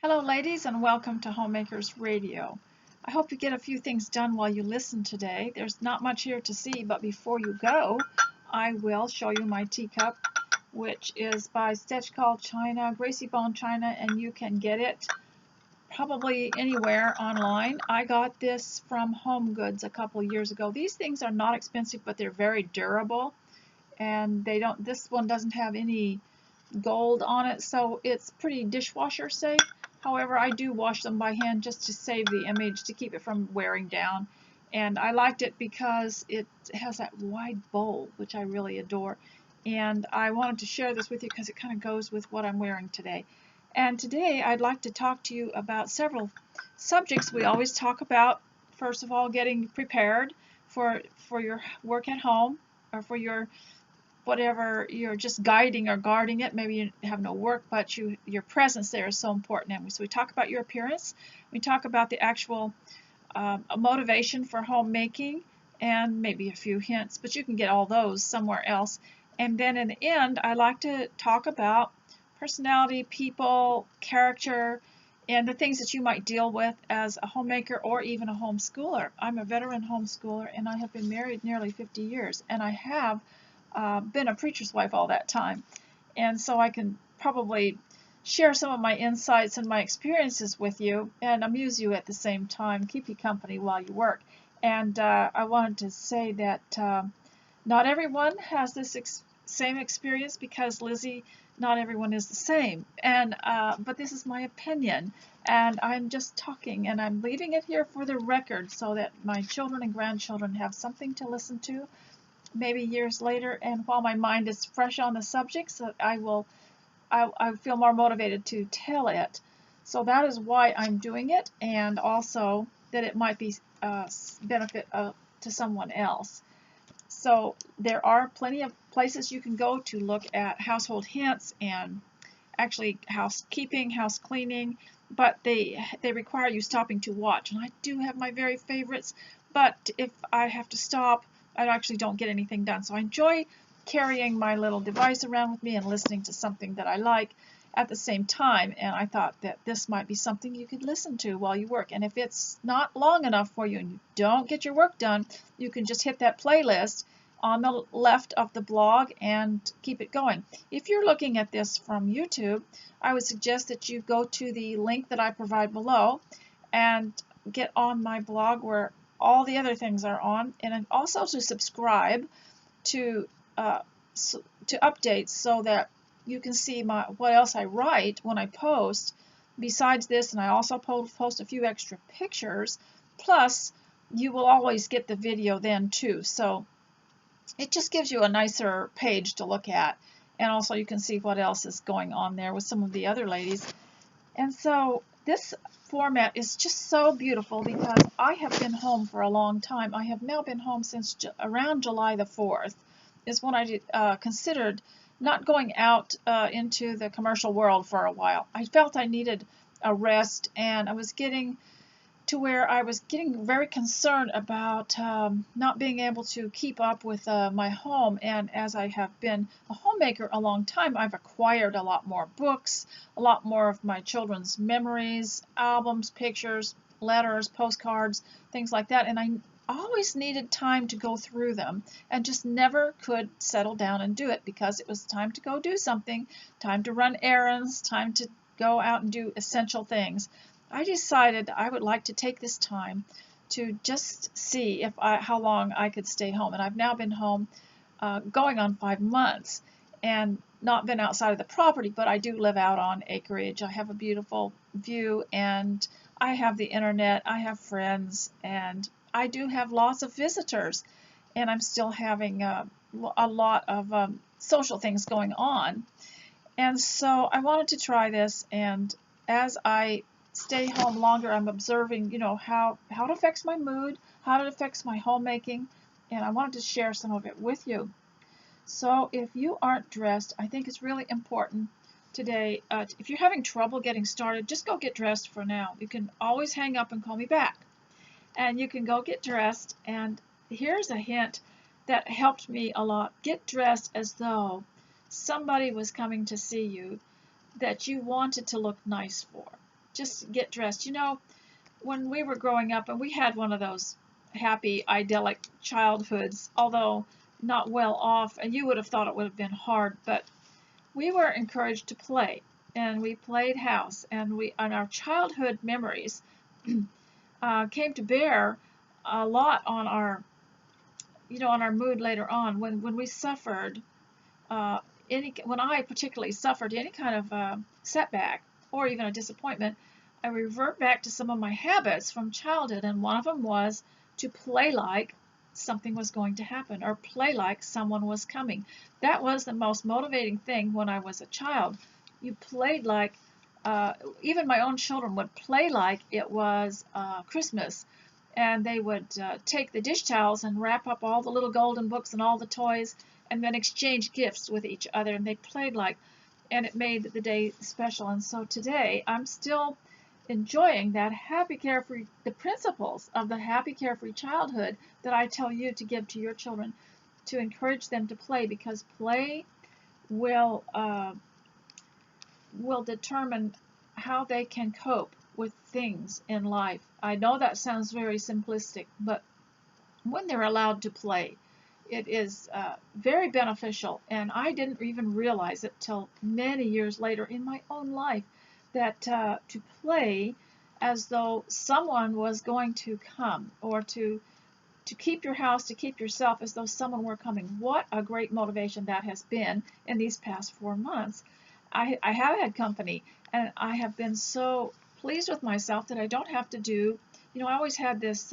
Hello ladies and welcome to Homemakers Radio. I hope you get a few things done while you listen today. There's not much here to see, but before you go, I will show you my teacup, which is by Stitch Called China, Gracie Bone China, and you can get it probably anywhere online. I got this from Home Goods a couple years ago. These things are not expensive, but they're very durable, and this one doesn't have any gold on it, so it's pretty dishwasher safe. However, I do wash them by hand just to save the image, to keep it from wearing down. And I liked it because it has that wide bowl, which I really adore. And I wanted to share this with you because it kind of goes with what I'm wearing today. And today I'd like to talk to you about several subjects. We always talk about, first of all, getting prepared for your work at home, or for your whatever you're just guiding or guarding it. Maybe you have no work, but your presence there is so important. And so we talk about your appearance. We talk about the actual motivation for homemaking, and maybe a few hints, but you can get all those somewhere else. And then in the end, I like to talk about personality, people, character, and the things that you might deal with as a homemaker or even a homeschooler. I'm a veteran homeschooler, and I have been married nearly 50 years, and I have been a preacher's wife all that time, and so I can probably share some of my insights and my experiences with you and amuse you at the same time, keep you company while you work. And I wanted to say that not everyone has this same experience, because Lizzie, not everyone is the same, and but this is my opinion, and I'm just talking, and I'm leaving it here for the record so that my children and grandchildren have something to listen to maybe years later, and while my mind is fresh on the subject, so I feel more motivated to tell it. So that is why I'm doing it, and also that it might be benefit to someone else. So there are plenty of places you can go to look at household hints and actually housekeeping, house cleaning, but they require you stopping to watch, and I do have my very favorites, but if I have to stop, I actually don't get anything done. So I enjoy carrying my little device around with me and listening to something that I like at the same time, and I thought that this might be something you could listen to while you work. And if it's not long enough for you and you don't get your work done, you can just hit that playlist on the left of the blog and keep it going. If you're looking at this from YouTube, I would suggest that you go to the link that I provide below and get on my blog where all the other things are on, and also to subscribe to updates so that you can see what else I write when I post besides this. And I also post a few extra pictures, plus you will always get the video then too, so it just gives you a nicer page to look at, and also you can see what else is going on there with some of the other ladies. And so this format is just so beautiful because I have been home for a long time. I have now been home since around July the 4th is when I considered not going out into the commercial world for a while. I felt I needed a rest, and I was getting to where I was getting very concerned about not being able to keep up with my home. And as I have been a homemaker a long time, I've acquired a lot more books, a lot more of my children's memories, albums, pictures, letters, postcards, things like that. And I always needed time to go through them, and just never could settle down and do it because it was time to go do something, time to run errands, time to go out and do essential things. I decided I would like to take this time to just see how long I could stay home. And I've now been home going on 5 months and not been outside of the property, but I do live out on acreage. I have a beautiful view, and I have the internet, I have friends, and I do have lots of visitors, and I'm still having a lot of social things going on. And so I wanted to try this, and as I stay home longer, I'm observing, how it affects my mood, how it affects my homemaking, and I wanted to share some of it with you. So if you aren't dressed, I think it's really important today. If you're having trouble getting started, just go get dressed for now. You can always hang up and call me back, and you can go get dressed. And here's a hint that helped me a lot. Get dressed as though somebody was coming to see you that you wanted to look nice for. just get dressed. You know, when we were growing up, and we had one of those happy, idyllic childhoods, although not well off, and you would have thought it would have been hard, but we were encouraged to play, and we played house, and our childhood memories came to bear a lot on our, on our mood later on when we suffered when I particularly suffered any kind of setback or even a disappointment. I revert back to some of my habits from childhood, and one of them was to play like something was going to happen or play like someone was coming. That was the most motivating thing when I was a child. You played like, even my own children would play like it was Christmas, and they would take the dish towels and wrap up all the little golden books and all the toys and then exchange gifts with each other, and they played like, and it made the day special. And so today I'm still enjoying that happy, carefree, the principles of the happy, carefree childhood that I tell you to give to your children, to encourage them to play, because play will determine how they can cope with things in life. I know that sounds very simplistic, but when they're allowed to play, it is very beneficial. And I didn't even realize it till many years later in my own life, that to play as though someone was going to come, or to keep your house, to keep yourself as though someone were coming. What a great motivation that has been in these past 4 months. I have had company, and I have been so pleased with myself that I don't have to do, I always had this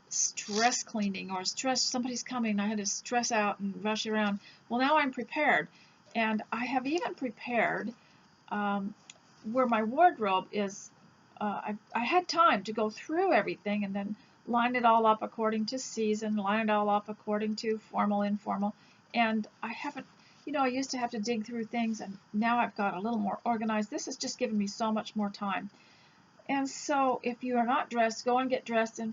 stress cleaning, or stress, somebody's coming, I had to stress out and rush around. Well, now I'm prepared, and I have even prepared where my wardrobe is. I had time to go through everything and then line it all up according to season, line it all up according to formal, informal, and I haven't, I used to have to dig through things, and now I've got a little more organized. This has just given me so much more time. And so if you are not dressed, go and get dressed, and,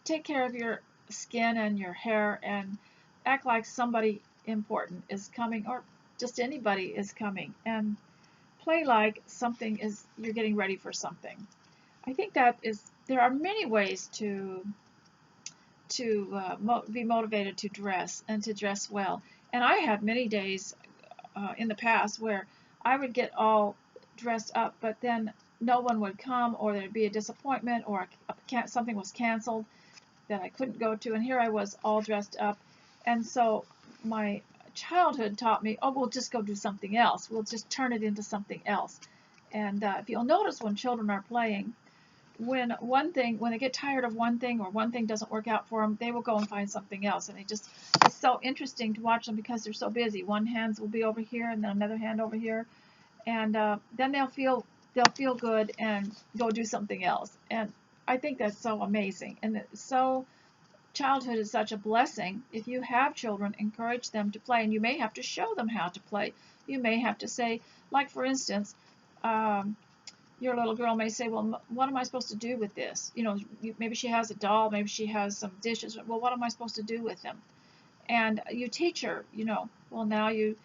take care of your skin and your hair, and act like somebody important is coming, or just anybody is coming, and play like something is, you're getting ready for something. I think there are many ways to be motivated to dress, and to dress well. And I had many days in the past where I would get all dressed up, but then no one would come, or there'd be a disappointment, or something was canceled that I couldn't go to, and here I was all dressed up. And so my childhood taught me, we'll just go do something else. We'll just turn it into something else. And if you'll notice, when children are playing, when they get tired of one thing, or one thing doesn't work out for them, they will go and find something else. And it's so interesting to watch them, because they're so busy. One hand will be over here, and then another hand over here, and then they'll feel good and go do something else. And I think that's so amazing. And childhood is such a blessing. If you have children, encourage them to play, and you may have to show them how to play. You may have to say, like for instance, your little girl may say, well, what am I supposed to do with this? Maybe she has a doll, maybe she has some dishes. Well, what am I supposed to do with them? And you teach her, well, now you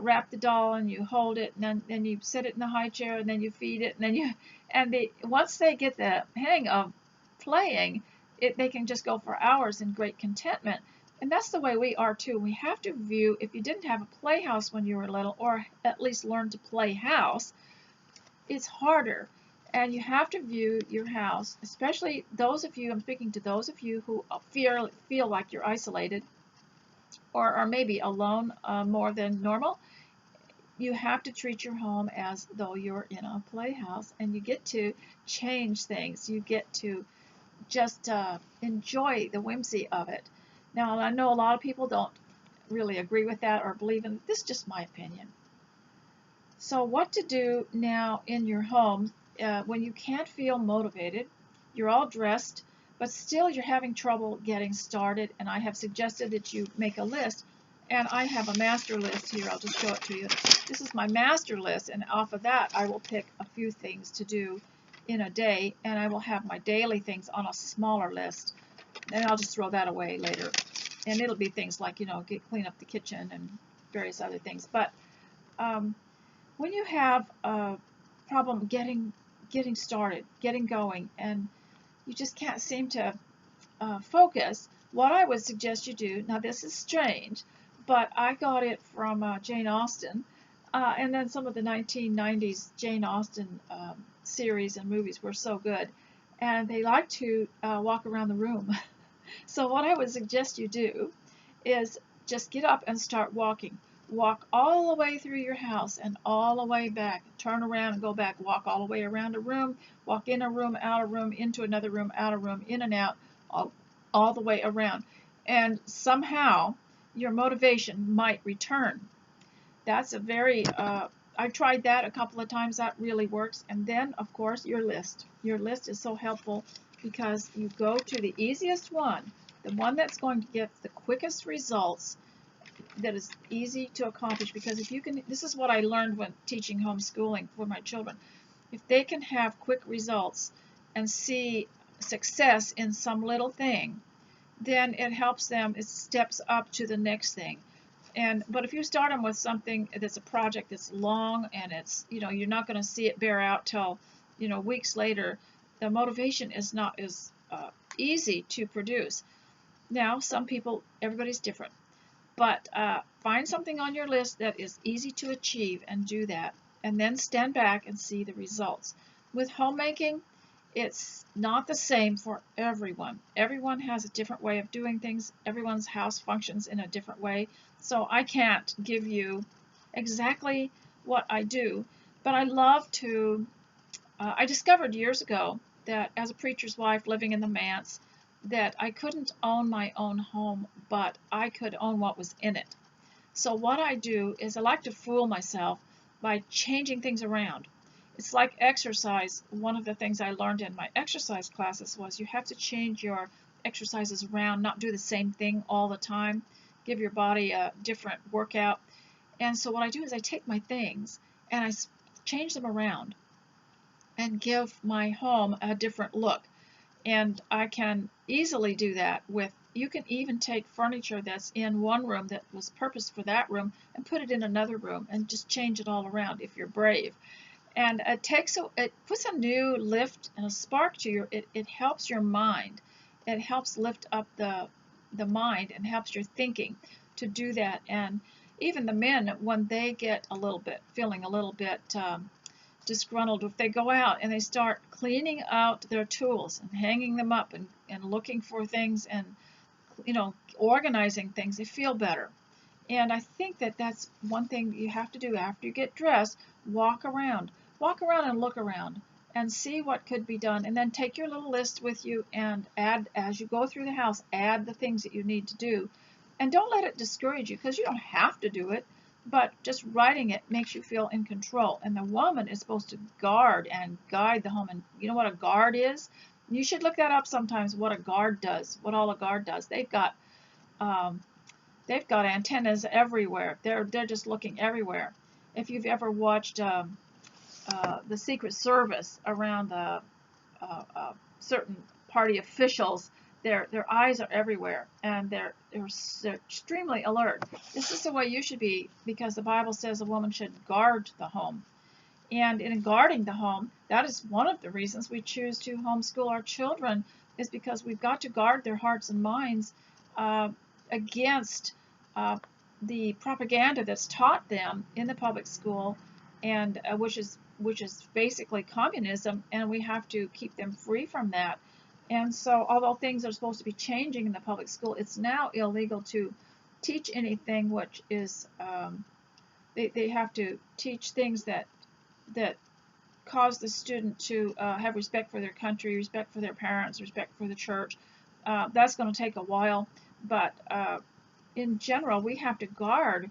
wrap the doll, and you hold it, and then you set it in the high chair, and then you feed it, and once they get the hang of playing, they can just go for hours in great contentment. And that's the way we are too. We have to view, if you didn't have a playhouse when you were little, or at least learn to play house, it's harder. And you have to view your house, especially those of you, I'm speaking to those of you who feel like you're isolated, or are maybe alone more than normal. You have to treat your home as though you're in a playhouse, and you get to change things. You get to just enjoy the whimsy of it. Now, I know a lot of people don't really agree with that or believe in it. This is just my opinion. So what to do now in your home when you can't feel motivated, you're all dressed, but still you're having trouble getting started, and I have suggested that you make a list, and I have a master list here. I'll just show it to you. This is my master list, and off of that I will pick a few things to do in a day, and I will have my daily things on a smaller list, and I'll just throw that away later. And it'll be things like, clean up the kitchen and various other things. But when you have a problem getting started, getting going, and you just can't seem to focus. What I would suggest you do, now this is strange, but I got it from Jane Austen, and then some of the 1990s Jane Austen series and movies were so good, and they like to walk around the room. So what I would suggest you do is just get up and start walking. Walk all the way through your house and all the way back. Turn around and go back. Walk all the way around a room. Walk in a room, out a room, into another room, out a room, in and out, all the way around. And somehow your motivation might return. That's a very, I tried that a couple of times. That really works. And then, of course, your list. Your list is so helpful because you go to the easiest one, the one that's going to get the quickest results, that is easy to accomplish. Because if you can, this is what I learned when teaching homeschooling for my children. If they can have quick results and see success in some little thing, then it helps them, it steps up to the next thing. But if you start them with something that's a project that's long and it's, you're not going to see it bear out till, weeks later, the motivation is not as easy to produce. Now, some people, everybody's different, but find something on your list that is easy to achieve and do that, and then stand back and see the results. With homemaking, it's not the same for everyone. Everyone has a different way of doing things. Everyone's house functions in a different way. So I can't give you exactly what I do, but I love to, I discovered years ago that as a preacher's wife living in the manse, that I couldn't own my own home, but I could own what was in it. So what I do is I like to fool myself by changing things around. It's like exercise. One of the things I learned in my exercise classes was you have to change your exercises around, not do the same thing all the time. Give your body a different workout. And so what I do is I take my things and I change them around and give my home a different look. And I can easily do that with, you can even take furniture that's in one room that was purposed for that room and put it in another room and just change it all around if you're brave. And it puts a new lift and a spark to your, it helps your mind. It helps lift up the mind and helps your thinking to do that. And even the men, when they get feeling a little bit disgruntled, if they go out and they start cleaning out their tools and hanging them up and looking for things and, organizing things, they feel better. And I think that that's one thing you have to do after you get dressed. Walk around and look around and see what could be done, and then take your little list with you and add, as you go through the house, add the things that you need to do. And don't let it discourage you, because you don't have to do it, but just writing it makes you feel in control. And the woman is supposed to guard and guide the home. And you know what a guard is? You should look that up sometimes, what a guard does, what all a guard does. They've got antennas everywhere. They're just looking everywhere. If you've ever watched the Secret Service around certain party officials, their eyes are everywhere, and they're extremely alert. This is the way you should be, because the Bible says a woman should guard the home. And in guarding the home, that is one of the reasons we choose to homeschool our children, is because we've got to guard their hearts and minds against the propaganda that's taught them in the public school, and which is basically communism, and we have to keep them free from that. And so, although things are supposed to be changing in the public school, it's now illegal to teach anything which is they have to teach things that cause the student to have respect for their country, respect for their parents, respect for the church. That's going to take a while, but in general, we have to guard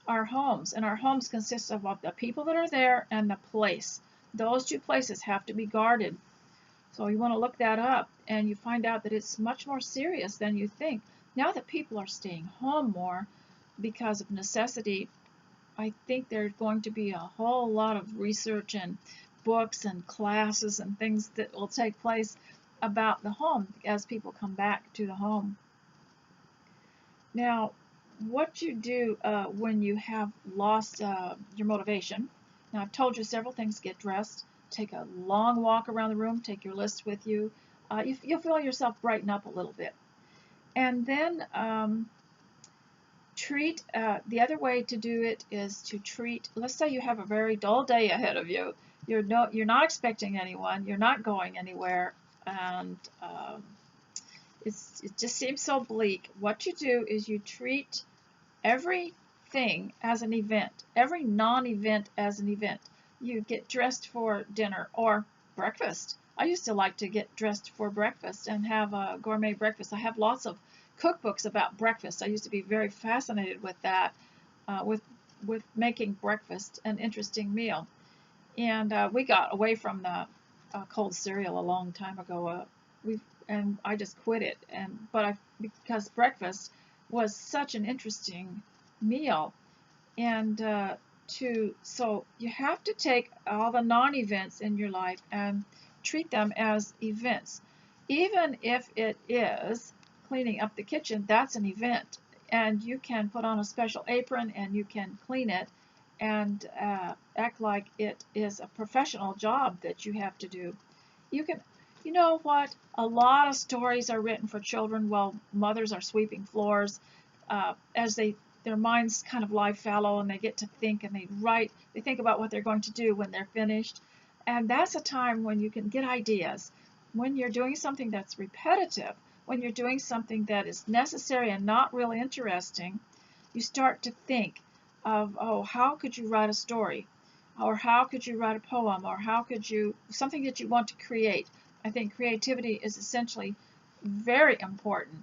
our homes, and our homes consist of the people that are there and the place. Those two places have to be guarded. So you want to look that up, and you find out that it's much more serious than you think. Now that people are staying home more because of necessity, I think there's going to be a whole lot of research and books and classes and things that will take place about the home as people come back to the home. Now, what you do when you have lost your motivation. Now, I've told you several things. Get dressed, take a long walk around the room, take your list with you. You'll feel yourself brighten up a little bit. And then treat, the other way to do it is to treat, let's say you have a very dull day ahead of you. You're not expecting anyone, you're not going anywhere, and it just seems so bleak. What you do is you treat everything as an event, every non-event as an event. You get dressed for dinner or breakfast. I used to like to get dressed for breakfast and have a gourmet breakfast. I have lots of cookbooks about breakfast. I used to be very fascinated with that, with making breakfast an interesting meal. And we got away from the cold cereal a long time ago. And I just quit it. Because breakfast was such an interesting meal, and so you have to take all the non-events in your life and treat them as events. Even if it is cleaning up the kitchen, that's an event, and you can put on a special apron and you can clean it and act like it is a professional job that you have to do. You know what? A lot of stories are written for children while mothers are sweeping floors, as their minds kind of lie fallow and they get to think and they think about what they're going to do when they're finished. And that's a time when you can get ideas. When you're doing something that's repetitive, when you're doing something that is necessary and not really interesting, you start to think of, oh, how could you write a story? Or how could you write a poem? Or how could you, something that you want to create. I think creativity is essentially very important.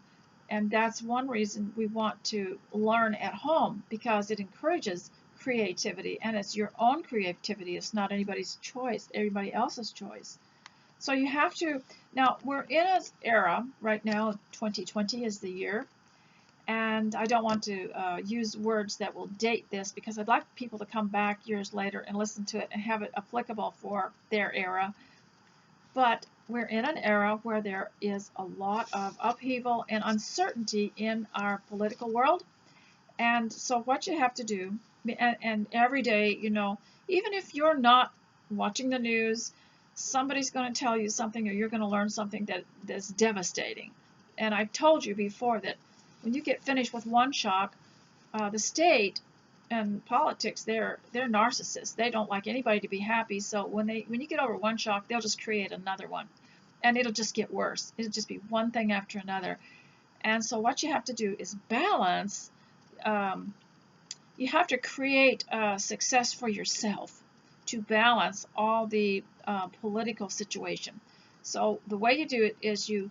And that's one reason we want to learn at home, because it encourages creativity, and it's your own creativity. It's not anybody's choice, everybody else's choice. So you have to, now we're in an era right now, 2020 is the year, and I don't want to use words that will date this, because I'd like people to come back years later and listen to it and have it applicable for their era. But we're in an era where there is a lot of upheaval and uncertainty in our political world. And so what you have to do, and every day, you know, even if you're not watching the news, somebody's going to tell you something, or you're going to learn something that's devastating. And I've told you before that when you get finished with one shock, the state and politics, they're narcissists. They don't like anybody to be happy. So when you get over one shock, they'll just create another one, and it'll just get worse. It'll just be one thing after another. And so what you have to do is balance. You have to create success for yourself to balance all the political situation. So the way you do it is you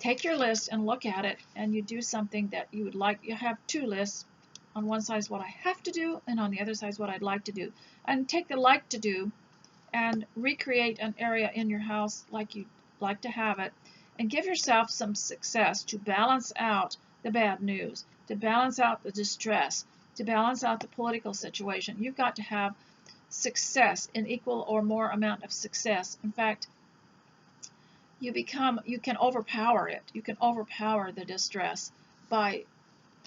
take your list and look at it, and you do something that you would like. You have two lists. On one side is what I have to do, and on the other side is what I'd like to do. And take the like to do and recreate an area in your house like you'd like to have it, and give yourself some success to balance out the bad news, to balance out the distress, to balance out the political situation. You've got to have success, in equal or more amount of success. In fact, you can overpower it. You can overpower the distress by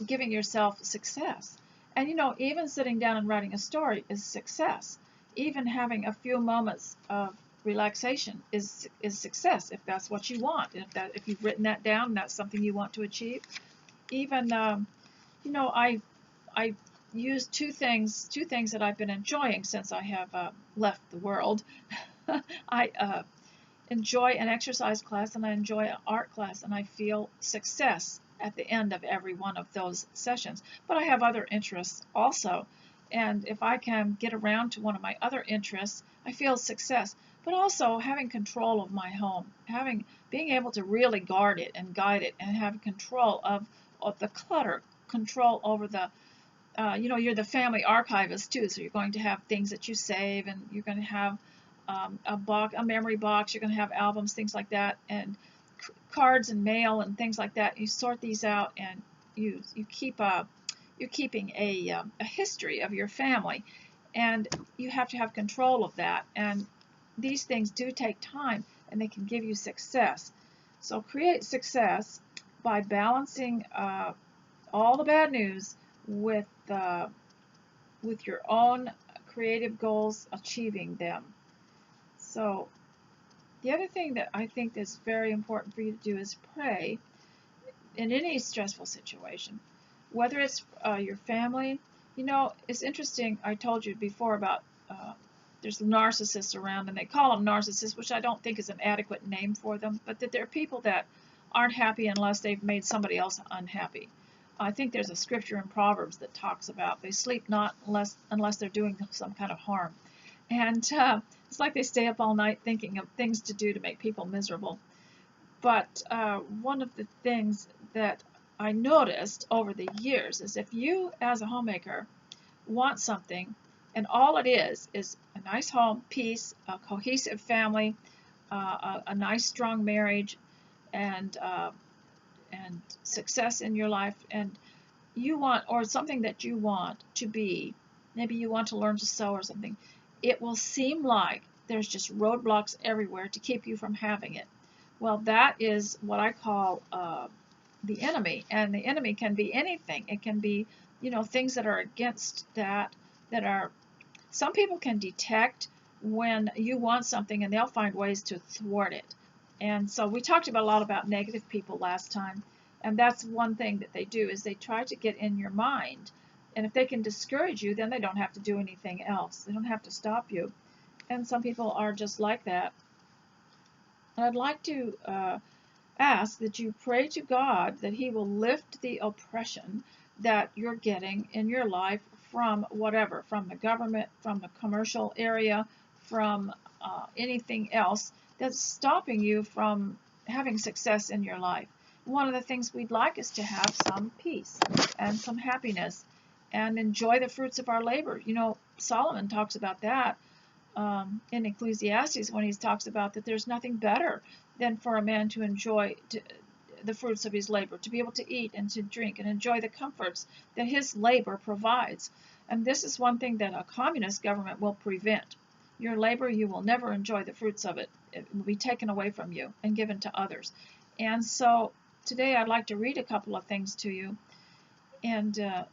giving yourself success. And you know, even sitting down and writing a story is success. Even having a few moments of relaxation is success, if that's what you want. If you've written that down and that's something you want to achieve. Even you know, I use two things that I've been enjoying since I have left the world. I enjoy an exercise class, and I enjoy an art class, and I feel success at the end of every one of those sessions. But I have other interests also, and if I can get around to one of my other interests, I feel success. But also having control of my home, being able to really guard it and guide it, and have control of the clutter, control over the you know, you're the family archivist too, so you're going to have things that you save, and you're going to have a memory box, you're going to have albums, things like that, and cards and mail and things like that. You sort these out, and you're keeping a history of your family, and you have to have control of that. And these things do take time, and they can give you success. So create success by balancing all the bad news with your own creative goals, achieving them. So the other thing that I think that's very important for you to do is pray in any stressful situation, whether it's your family. You know, it's interesting, I told you before about there's narcissists around, and they call them narcissists, which I don't think is an adequate name for them, but that they're people that aren't happy unless they've made somebody else unhappy. I think there's a scripture in Proverbs that talks about they sleep not unless they're doing some kind of harm. And it's like they stay up all night thinking of things to do to make people miserable. But one of the things that I noticed over the years is if you, as a homemaker, want something, and all it is a nice home, peace, a cohesive family, a nice strong marriage, and success in your life, and you want, or something that you want to be, maybe you want to learn to sew or something, it will seem like there's just roadblocks everywhere to keep you from having it. Well, that is what I call the enemy, and the enemy can be anything. It can be, you know, things that are against that are, some people can detect when you want something and they'll find ways to thwart it. And so we talked about a lot about negative people last time, and that's one thing that they do is they try to get in your mind, and if they can discourage you, then they don't have to do anything else. They don't have to stop you. And some people are just like that. And I'd like to ask that you pray to God that He will lift the oppression that you're getting in your life from whatever, from the government, from the commercial area, from anything else that's stopping you from having success in your life. One of the things we'd like is to have some peace and some happiness and enjoy the fruits of our labor. You know, Solomon talks about that in Ecclesiastes when he talks about that there's nothing better than for a man to enjoy the fruits of his labor, to be able to eat and to drink and enjoy the comforts that his labor provides. And this is one thing that a communist government will prevent. Your labor, you will never enjoy the fruits of it. It will be taken away from you and given to others. And so today I'd like to read a couple of things to you. And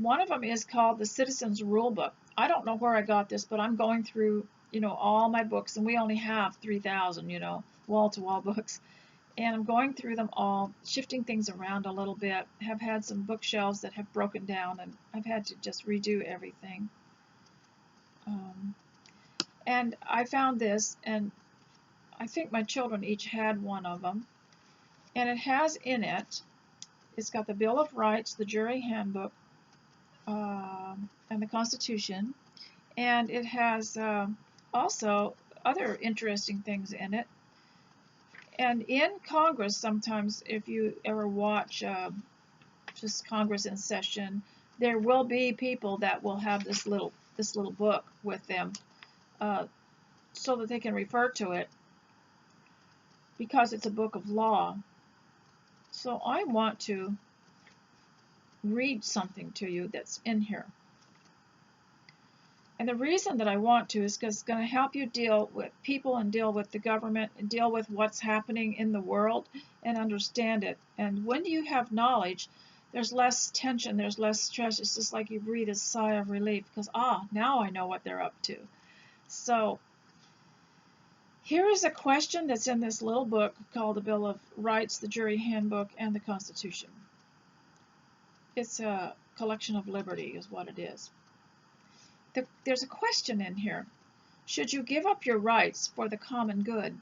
one of them is called the Citizen's Rule Book. I don't know where I got this, but I'm going through, you know, all my books, and we only have 3,000, you know, wall-to-wall books. And I'm going through them all, shifting things around a little bit. Have had some bookshelves that have broken down, and I've had to just redo everything. And I found this, and I think my children each had one of them. And it has in it, it's got the Bill of Rights, the Jury Handbook, and the Constitution. And it has also other interesting things in it. And in Congress, sometimes, if you ever watch just Congress in session, there will be people that will have this little book with them so that they can refer to it because it's a book of law. So I want to read something to you that's in here. And the reason that I want to is because it's going to help you deal with people and deal with the government and deal with what's happening in the world and understand it. And when you have knowledge, there's less tension, there's less stress. It's just like you breathe a sigh of relief because, now I know what they're up to. So here is a question that's in this little book called the Bill of Rights, the Jury Handbook, and the Constitution. It's a collection of liberty is what it is. There's a question in here. Should you give up your rights for the common good?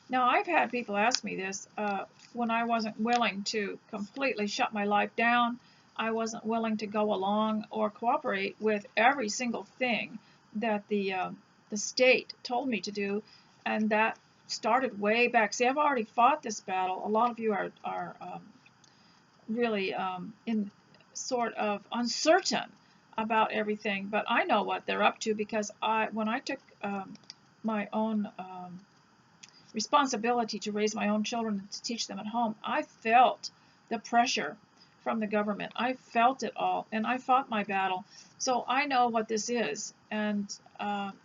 Now, I've had people ask me this when I wasn't willing to completely shut my life down. I wasn't willing to go along or cooperate with every single thing that the state told me to do, and that started way back. See, I've already fought this battle. A lot of you are really in sort of uncertain about everything, but I know what they're up to because when I took my own responsibility to raise my own children and to teach them at home, I felt the pressure from the government. I felt it all, and I fought my battle. So I know what this is, and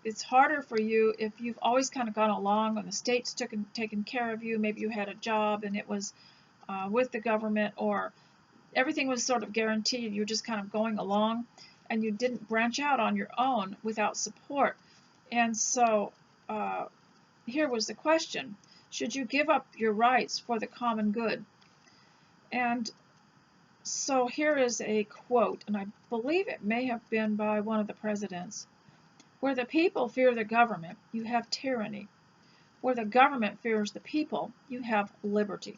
it's harder for you if you've always kind of gone along and the state's taken care of you. Maybe you had a job and it was with the government, or everything was sort of guaranteed. You're just kind of going along. and you didn't branch out on your own without support. And so here was the question: should you give up your rights for the common good? And so here is a quote, and I believe it may have been by one of the presidents. Where the people fear the government, you have tyranny. Where the government fears the people, you have liberty.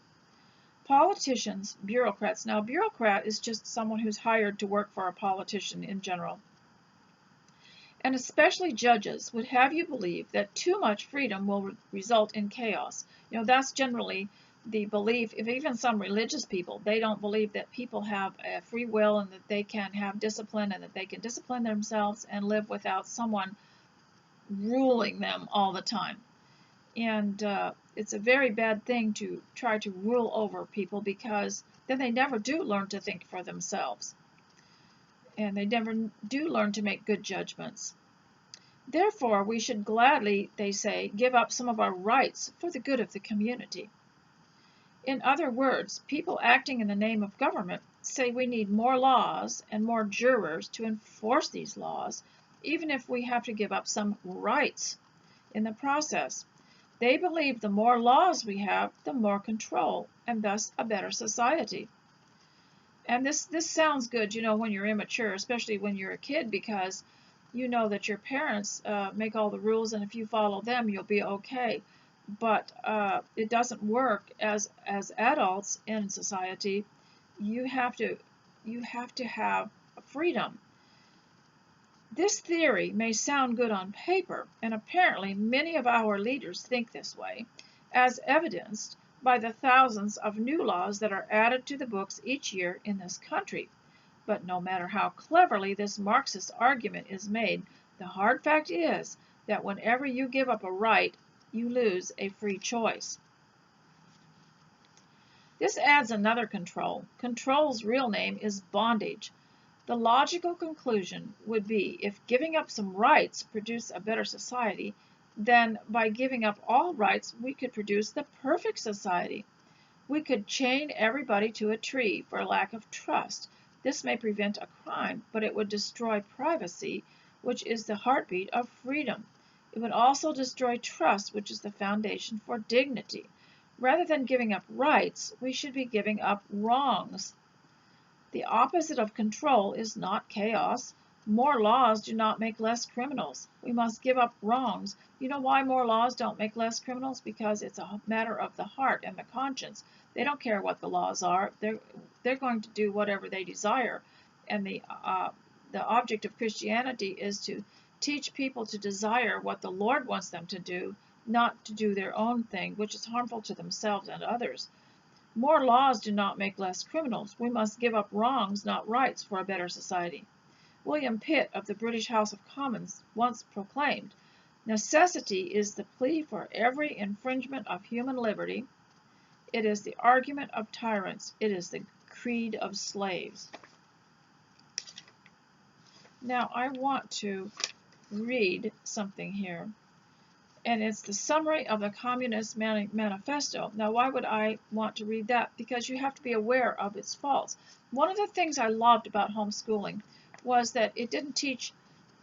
Politicians, bureaucrats. Now, bureaucrat is just someone who's hired to work for a politician in general. And especially judges would have you believe that too much freedom will result in chaos. You know, that's generally the belief of even some religious people. They don't believe that people have a free will and that they can have discipline and that they can discipline themselves and live without someone ruling them all the time. And it's a very bad thing to try to rule over people, because then they never do learn to think for themselves. And they never do learn to make good judgments. Therefore, we should gladly, they say, give up some of our rights for the good of the community. In other words, people acting in the name of government say we need more laws and more jurors to enforce these laws, even if we have to give up some rights in the process. They believe the more laws we have, the more control, and thus a better society. And this sounds good, you know, when you're immature, especially when you're a kid, because you know that your parents make all the rules, and if you follow them, you'll be okay. But it doesn't work as adults in society. You have to have freedom. This theory may sound good on paper, and apparently many of our leaders think this way, as evidenced by the thousands of new laws that are added to the books each year in this country. But no matter how cleverly this Marxist argument is made, the hard fact is that whenever you give up a right, you lose a free choice. This adds another control. Control's real name is bondage. The logical conclusion would be, if giving up some rights produced a better society, then by giving up all rights, we could produce the perfect society. We could chain everybody to a tree for lack of trust. This may prevent a crime, but it would destroy privacy, which is the heartbeat of freedom. It would also destroy trust, which is the foundation for dignity. Rather than giving up rights, we should be giving up wrongs. The opposite of control is not chaos. More laws do not make less criminals. We must give up wrongs. You know why more laws don't make less criminals? Because it's a matter of the heart and the conscience. They don't care what the laws are. They're going to do whatever they desire. And the object of Christianity is to teach people to desire what the Lord wants them to do, not to do their own thing, which is harmful to themselves and others. More laws do not make less criminals. We must give up wrongs, not rights, for a better society. William Pitt of the British House of Commons once proclaimed, "Necessity is the plea for every infringement of human liberty. It is the argument of tyrants. It is the creed of slaves." Now I want to read something here, and it's the summary of the Communist Manifesto. Now, why would I want to read that? Because you have to be aware of its faults. One of the things I loved about homeschooling was that it didn't teach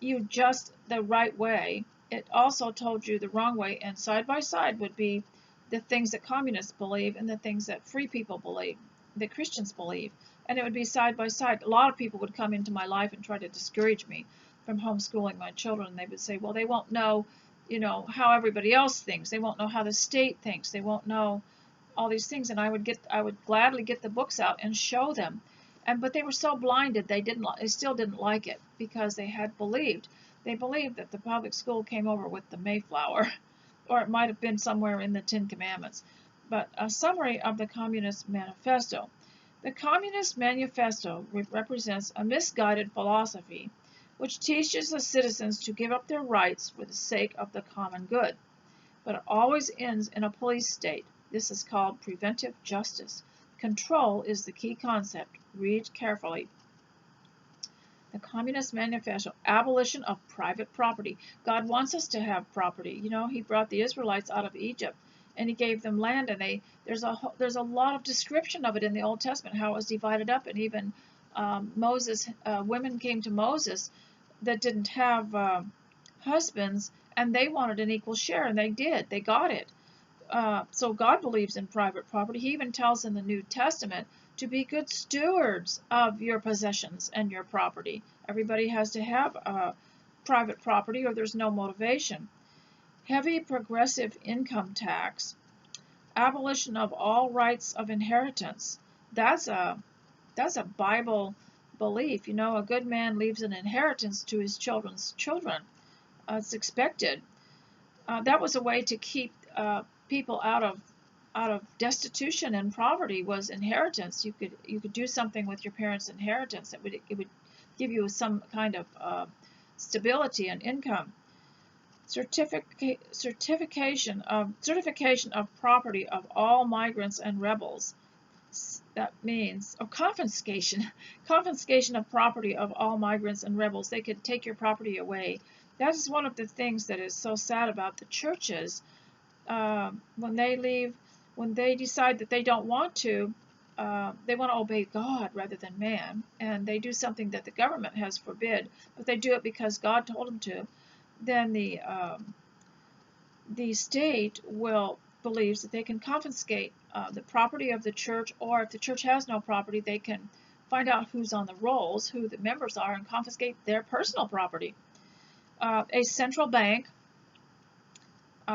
you just the right way. It also told you the wrong way, and side by side would be the things that communists believe and the things that free people believe, that Christians believe. And it would be side by side. A lot of people would come into my life and try to discourage me from homeschooling my children. They would say, well, they won't know, you know, how everybody else thinks. They won't know how the state thinks. They won't know all these things. And I would gladly get the books out and show them. But they were so blinded, they still didn't like it, because they believed that the public school came over with the Mayflower, or it might have been somewhere in the Ten Commandments. But a summary of the Communist Manifesto. The Communist Manifesto represents a misguided philosophy which teaches the citizens to give up their rights for the sake of the common good. But it always ends in a police state. This is called preventive justice. Control is the key concept. Read carefully. The Communist Manifesto, abolition of private property. God wants us to have property. You know, He brought the Israelites out of Egypt, and He gave them land, and there's a lot of description of it in the Old Testament, how it was divided up, and even women came to Moses that didn't have husbands, and they wanted an equal share, and they did. They got it. So God believes in private property. He even tells in the New Testament to be good stewards of your possessions and your property. Everybody has to have private property, or there's no motivation. Heavy progressive income tax, abolition of all rights of inheritance. That's a Bible belief. You know, a good man leaves an inheritance to his children's children. It's expected. That was a way to keep people out of destitution and poverty, was inheritance. You could do something with your parents' inheritance. It would give you some kind of stability and income. Certification of property of all migrants and rebels. That means confiscation of property of all migrants and rebels. They could take your property away. That is one of the things that is so sad about the churches. When they leave, when they decide that they don't want to, they want to obey God rather than man, and they do something that the government has forbid, but they do it because God told them to, then the state believes that they can confiscate the property of the church, or if the church has no property, they can find out who's on the rolls, who the members are, and confiscate their personal property. A central bank,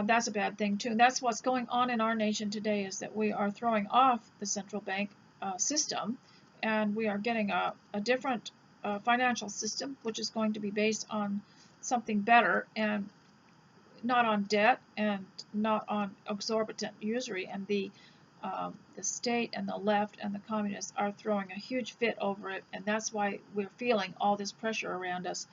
that's a bad thing too. And that's what's going on in our nation today, is that we are throwing off the central bank system, and we are getting a different financial system, which is going to be based on something better, and not on debt and not on exorbitant usury. And the state and the left and the communists are throwing a huge fit over it, and that's why we're feeling all this pressure around us.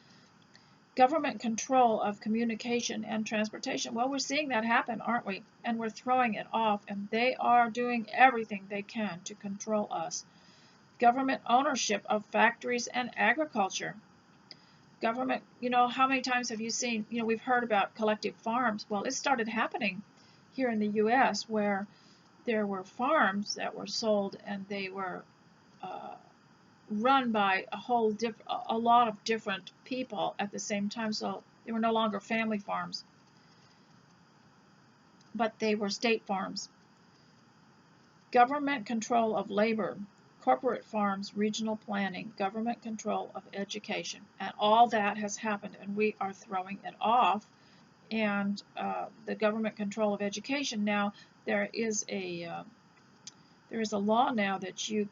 Government control of communication and transportation. Well, we're seeing that happen, aren't we? And we're throwing it off, and they are doing everything they can to control us. Government ownership of factories and agriculture. Government, you know, how many times have you seen, you know, we've heard about collective farms. Well, it started happening here in the U.S., where there were farms that were sold, and they were run by a lot of different people at the same time. So they were no longer family farms, but they were state farms. Government control of labor, corporate farms, regional planning, government control of education, and all that has happened, and we are throwing it off. And the government control of education, now there is a law now that you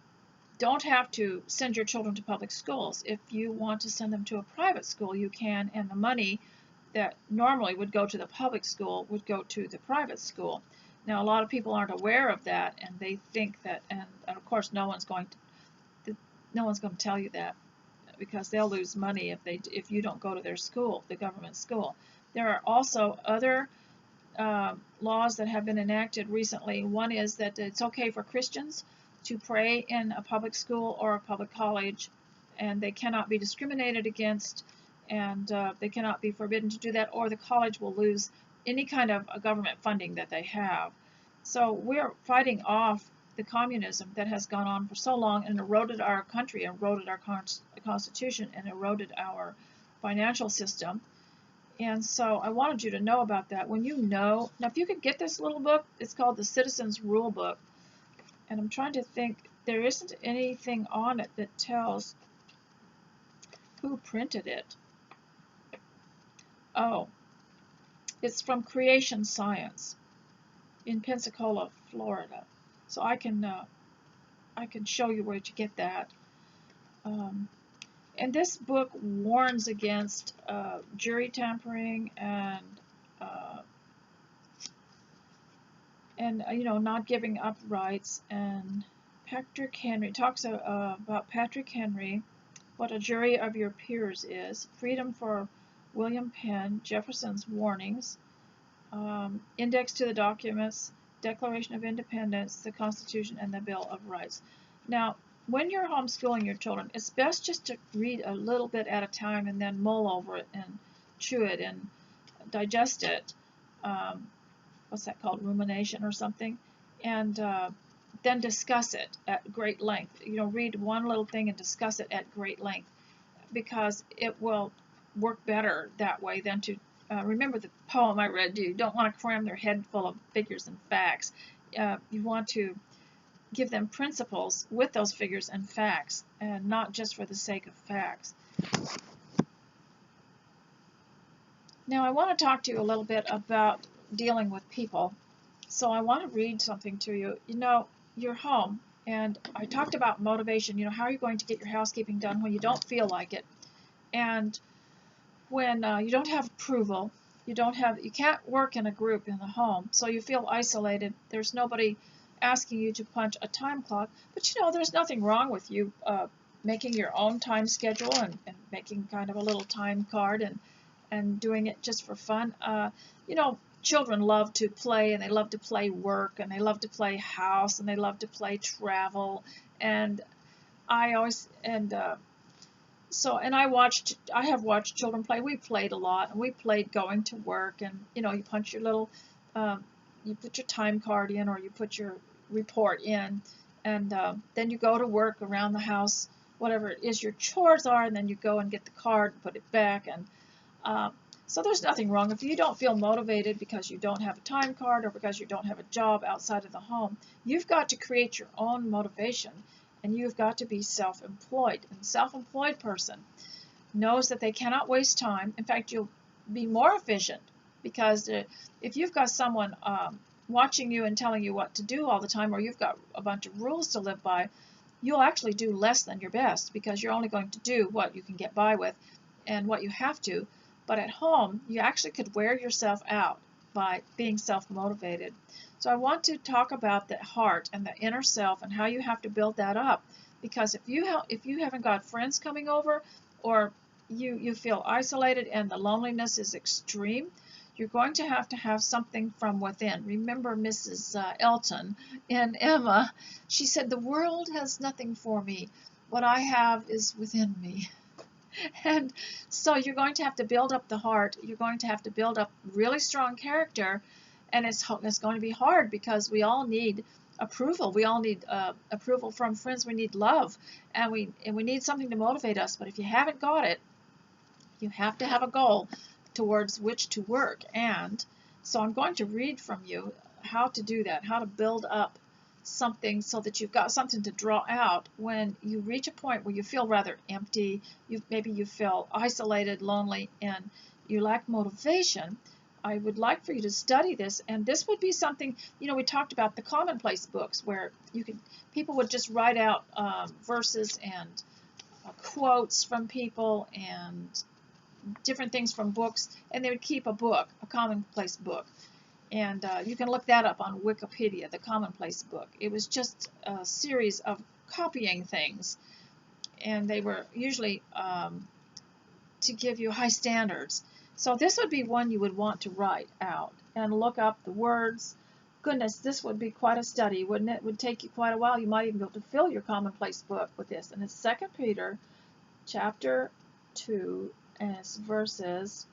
don't have to send your children to public schools. If you want to send them to a private school, you can, and the money that normally would go to the public school would go to the private school. Now, a lot of people aren't aware of that, and they think that, and of course, no one's going to tell you that, because they'll lose money if you don't go to their school, the government school. There are also other laws that have been enacted recently. One is that it's okay for Christians to pray in a public school or a public college, and they cannot be discriminated against, and they cannot be forbidden to do that, or the college will lose any kind of government funding that they have. So we're fighting off the communism that has gone on for so long and eroded our country, eroded our constitution, and eroded our financial system. And so I wanted you to know about that. When you know, now if you could get this little book, it's called the Citizens Rule Book. And I'm trying to think, there isn't anything on it that tells who printed it. Oh, it's from Creation Science in Pensacola, Florida. So I can show you where to get that. And this book warns against jury tampering and you know, not giving up rights. And Patrick Henry talks about Patrick Henry, what a jury of your peers is, freedom for William Penn, Jefferson's warnings, index to the documents, Declaration of Independence, the Constitution, and the Bill of Rights. Now, when you're homeschooling your children, it's best just to read a little bit at a time and then mull over it and chew it and digest it. What's that called? Rumination or something. And then discuss it at great length. Read one little thing and discuss it at great length, because it will work better that way than to remember the poem I read. You don't want to cram their head full of figures and facts. You want to give them principles with those figures and facts, and not just for the sake of facts. Now I want to talk to you a little bit about dealing with people. So I want to read something to you. You're home, and I talked about motivation. How are you going to get your housekeeping done when you don't feel like it? And when you don't have approval, you can't work in a group in the home, so you feel isolated. There's nobody asking you to punch a time clock, but there's nothing wrong with you making your own time schedule and making kind of a little time card and doing it just for fun. Children love to play, and they love to play work, and they love to play house, and they love to play travel, and I always I have watched children play. We played a lot, and we played going to work, and you punch your little, you put your time card in, or you put your report in, and then you go to work around the house, whatever it is your chores are, and then you go and get the card and put it back, and so there's nothing wrong. If you don't feel motivated because you don't have a time card or because you don't have a job outside of the home, you've got to create your own motivation, and you've got to be self-employed. And a self-employed person knows that they cannot waste time. In fact, you'll be more efficient, because if you've got someone watching you and telling you what to do all the time, or you've got a bunch of rules to live by, you'll actually do less than your best, because you're only going to do what you can get by with and what you have to. But at home, you actually could wear yourself out by being self-motivated. So I want to talk about the heart and the inner self and how you have to build that up. Because if you haven't got friends coming over, or you feel isolated and the loneliness is extreme, you're going to have something from within. Remember Mrs. Elton in Emma, she said, "The world has nothing for me. What I have is within me." And so you're going to have to build up the heart. You're going to have to build up really strong character, and it's going to be hard, because we all need approval. We all need approval from friends. We need love, and we need something to motivate us. But if you haven't got it, you have to have a goal towards which to work. And so I'm going to read from you how to do that, how to build up something so that you've got something to draw out when you reach a point where you feel rather empty, maybe you feel isolated, lonely, and you lack motivation. I would like for you to study this, and this would be something, we talked about the commonplace books, where people would just write out verses and quotes from people and different things from books, and they would keep a book, a commonplace book. And you can look that up on Wikipedia, the commonplace book. It was just a series of copying things, and they were usually to give you high standards. So this would be one you would want to write out and look up the words. Goodness, this would be quite a study, wouldn't it? It would take you quite a while. You might even be able to fill your commonplace book with this. And it's 2 Peter chapter 2, and it's verses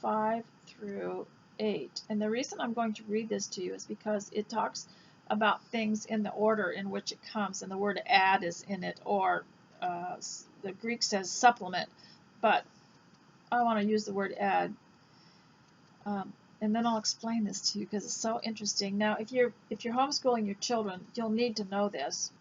5 through 8. And the reason I'm going to read this to you is because it talks about things in the order in which it comes, and the word add is in it, or the Greek says supplement, but I want to use the word add. And then I'll explain this to you, because it's so interesting. Now, if you're homeschooling your children, you'll need to know this.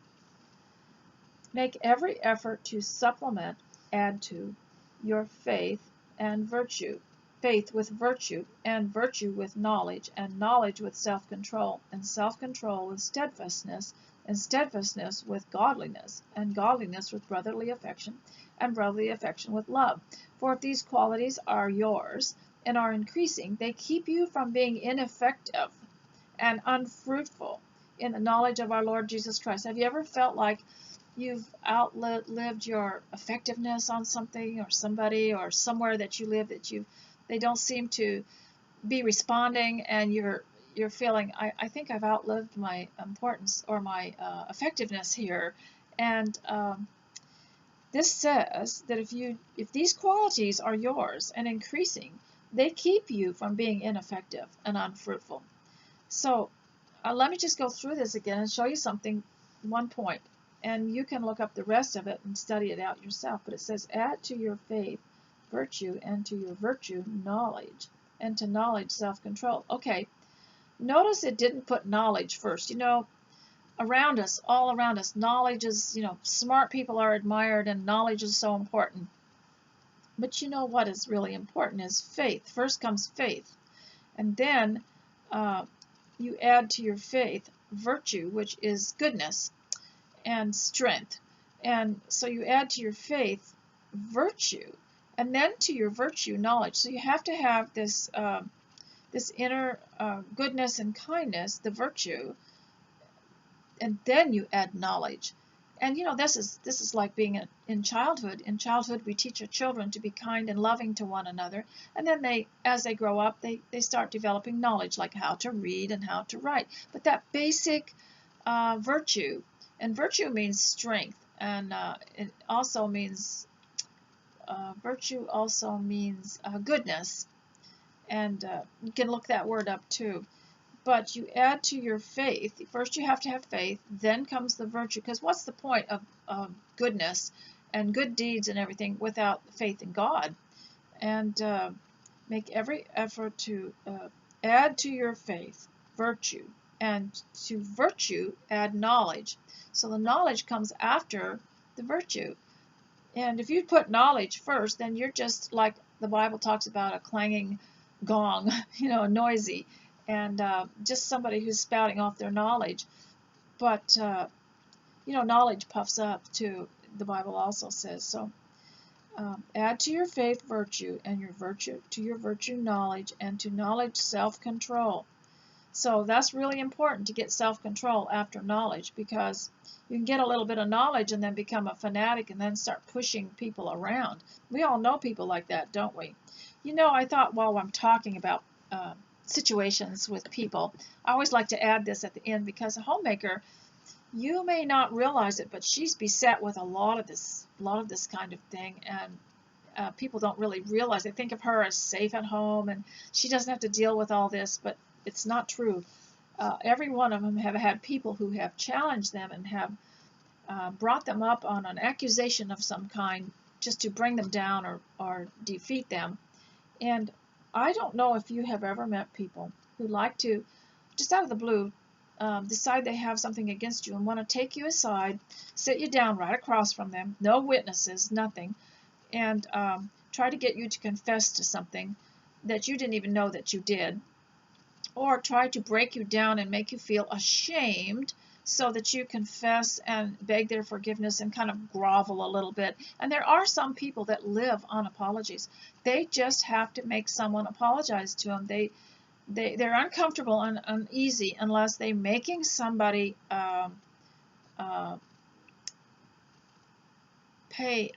Make every effort to supplement, add to, your faith and virtue. Faith with virtue, and virtue with knowledge, and knowledge with self-control, and self-control with steadfastness, and steadfastness with godliness, and godliness with brotherly affection, and brotherly affection with love. For if these qualities are yours and are increasing, they keep you from being ineffective and unfruitful in the knowledge of our Lord Jesus Christ. Have you ever felt like you've outlived your effectiveness on something or somebody or somewhere that you live, that they don't seem to be responding, and you're feeling, I think I've outlived my importance or my effectiveness here. And this says that if these qualities are yours and increasing, they keep you from being ineffective and unfruitful. So let me just go through this again and show you something, one point. And you can look up the rest of it and study it out yourself. But it says, add to your faith virtue, and to your virtue knowledge, and to knowledge self-control. Okay, notice it didn't put knowledge first. You know, around us, all around us, knowledge is, you know, smart people are admired and knowledge is so important. But you know what is really important is faith. First comes faith. And then you add to your faith virtue, which is goodness and strength. And so you add to your faith virtue, and then to your virtue knowledge. So you have to have this this inner goodness and kindness, the virtue, and then you add knowledge. And you know, this is like being in childhood. In childhood, we teach our children to be kind and loving to one another, and then as they grow up, they start developing knowledge, like how to read and how to write. But that basic virtue, and virtue means strength, and it also means virtue also means goodness, and you can look that word up too. But you add to your faith. First you have to have faith, then comes the virtue. Because what's the point of goodness and good deeds and everything without faith in God? And make every effort to add to your faith virtue, and to virtue add knowledge. So the knowledge comes after the virtue. And if you put knowledge first, then you're just like the Bible talks about, a clanging gong, you know, noisy, and just somebody who's spouting off their knowledge. But you know, knowledge puffs up too, the Bible also says. So add to your faith virtue, and your virtue to your virtue knowledge, and to knowledge self-control. So that's really important, to get self-control after knowledge, because you can get a little bit of knowledge and then become a fanatic and then start pushing people around. We all know people like that, don't we? You know, I thought while I'm talking about situations with people, I always like to add this at the end, because a homemaker, you may not realize it, but she's beset with a lot of this kind of thing, and people don't really realize. They think of her as safe at home and she doesn't have to deal with all this, but it's not true. Every one of them have had people who have challenged them and have brought them up on an accusation of some kind, just to bring them down or defeat them. And I don't know if you have ever met people who like to, just out of the blue, decide they have something against you and want to take you aside, sit you down right across from them, no witnesses, nothing, and try to get you to confess to something that you didn't even know that you did, or try to break you down and make you feel ashamed so that you confess and beg their forgiveness and kind of grovel a little bit. And there are some people that live on apologies. They just have to make someone apologize to them. They're uncomfortable and uneasy unless they're making somebody pay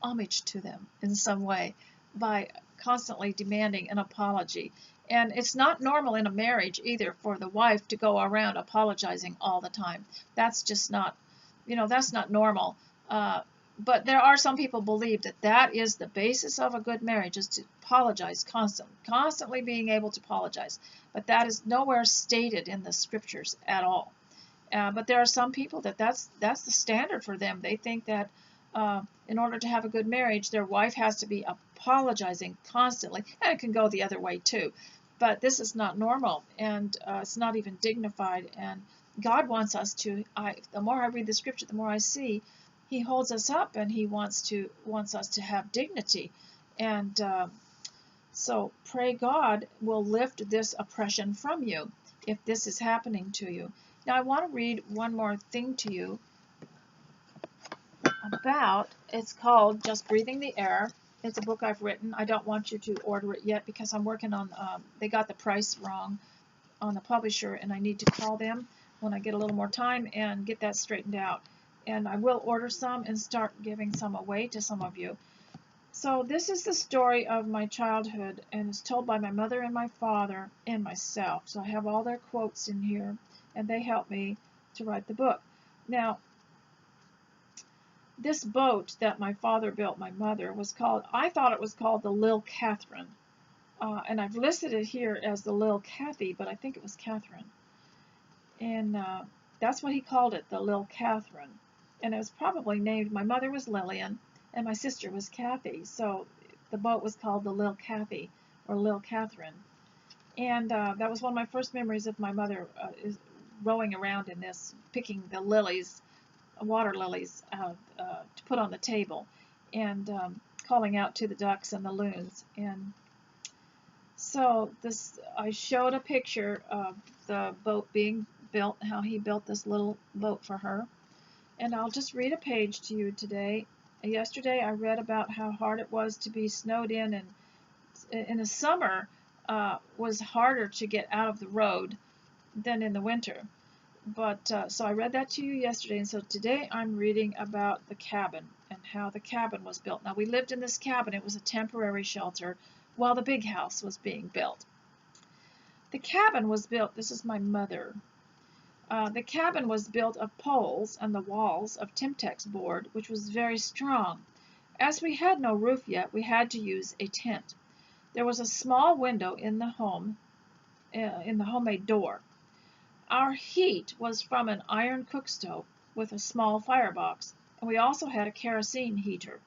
homage to them in some way by constantly demanding an apology. And it's not normal in a marriage either for the wife to go around apologizing all the time. That's just not, you know, that's not normal. But there are some people believe that that is the basis of a good marriage, is to apologize constantly being able to apologize. But that is nowhere stated in the scriptures at all. But there are some people that's the standard for them. They think that in order to have a good marriage, their wife has to be apologizing constantly, and it can go the other way too. But this is not normal, and it's not even dignified. And God wants us to. The more I read the scripture, the more I see He holds us up, and He wants us to have dignity. And so pray God will lift this oppression from you if this is happening to you. Now I want to read one more thing to you about. It's called Just Breathing the Air. It's a book I've written. I don't want you to order it yet because I'm working on, they got the price wrong on the publisher, and I need to call them when I get a little more time and get that straightened out. And I will order some and start giving some away to some of you. So this is the story of my childhood, and it's told by my mother and my father and myself. So I have all their quotes in here, and they helped me to write the book. Now, this boat that my father built my mother was called, I thought it was called the Lil Catherine. And I've listed it here as the Lil Kathy, but I think it was Catherine. and that's what he called it, the Lil Catherine. And it was probably named, my mother was Lillian, and my sister was Kathy, so the boat was called the Lil Kathy, or Lil Catherine. And that was one of my first memories of my mother is rowing around in this, picking the lilies, water lilies, to put on the table, and calling out to the ducks and the loons. And so this, I showed a picture of the boat being built, how he built this little boat for her. And I'll just read a page to you today. Yesterday I read about how hard it was to be snowed in, and in the summer was harder to get out of the road than in the winter. But so I read that to you yesterday, and so today I'm reading about the cabin and how the cabin was built. Now, we lived in this cabin. It was a temporary shelter while the big house was being built. The cabin was built, this is my mother. The cabin was built of poles and the walls of Timtex board, which was very strong. As we had no roof yet, we had to use a tent. There was a small window in the homemade door. Our heat was from an iron cook stove with a small firebox, and we also had a kerosene heater.